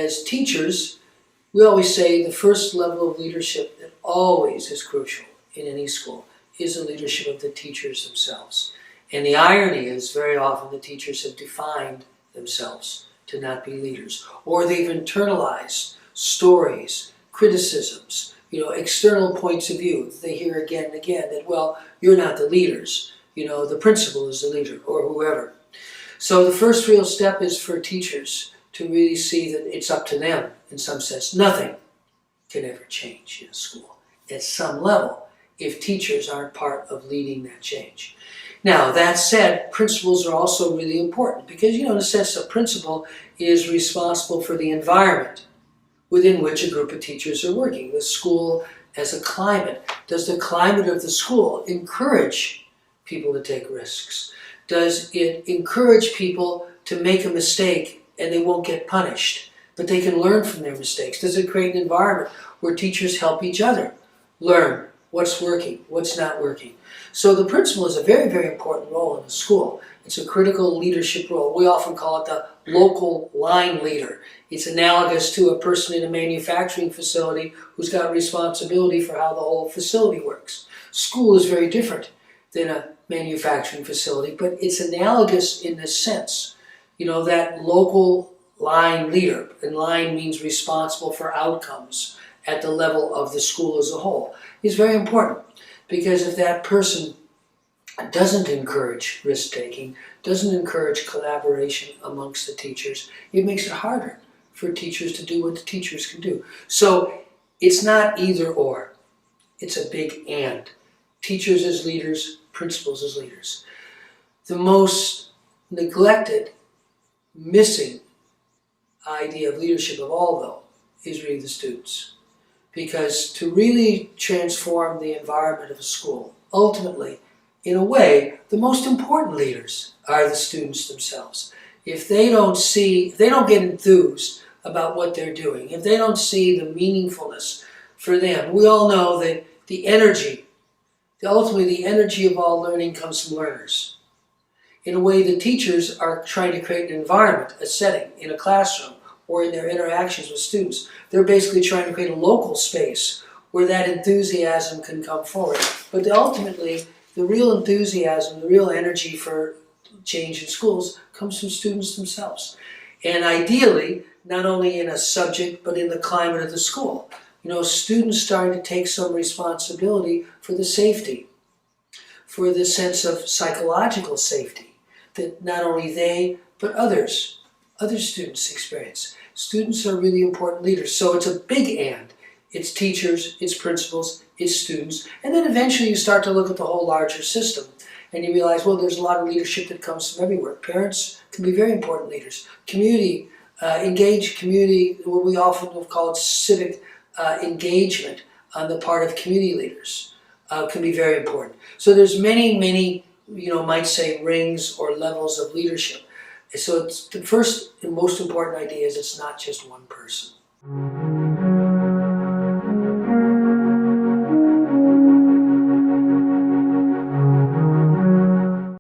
as teachers, we always say the first level of leadership that always is crucial in any school is the leadership of the teachers themselves. And the irony is, very often the teachers have defined themselves to not be leaders, or they've internalized stories, criticisms, external points of view. They hear again and again that, well, you're not the leaders, the principal is the leader, or whoever. So the first real step is for teachers to really see that it's up to them in some sense. Nothing can ever change in a school at some level if teachers aren't part of leading that change. Now, that said, principals are also really important because, in a sense, a principal is responsible for the environment within which a group of teachers are working. The school as a climate. Does the climate of the school encourage people to take risks? Does it encourage people to make a mistake and they won't get punished, but they can learn from their mistakes? Does it create an environment where teachers help each other learn what's working, what's not working? So the principal is a very, very important role in a school. It's a critical leadership role. We often call it the local line leader. It's analogous to a person in a manufacturing facility who's got responsibility for how the whole facility works. School is very different than a manufacturing facility, but it's analogous in this sense. That local line leader, and line means responsible for outcomes at the level of the school as a whole, is very important. Because if that person doesn't encourage risk-taking, doesn't encourage collaboration amongst the teachers, it makes it harder for teachers to do what the teachers can do. So it's not either or, it's a big and. Teachers as leaders, principals as leaders. The most neglected, missing idea of leadership of all, though, is really the students. Because to really transform the environment of a school, ultimately, in a way, the most important leaders are the students themselves. If they don't get enthused about what they're doing, if they don't see the meaningfulness for them, we all know that ultimately the energy of all learning comes from learners. In a way, the teachers are trying to create an environment, a setting, in a classroom, or in their interactions with students. They're basically trying to create a local space where that enthusiasm can come forward. But ultimately, the real enthusiasm, the real energy for change in schools comes from students themselves. And ideally, not only in a subject, but in the climate of the school. Students starting to take some responsibility for the safety, for the sense of psychological safety that not only they, but other students experience. Students are really important leaders. So it's a big and. It's teachers, it's principals, it's students. And then eventually you start to look at the whole larger system. And you realize, well, there's a lot of leadership that comes from everywhere. Parents can be very important leaders. Community, engaged community, what we often have called civic engagement on the part of community leaders can be very important. So there's many, might say rings or levels of leadership. So it's the first and most important idea is it's not just one person.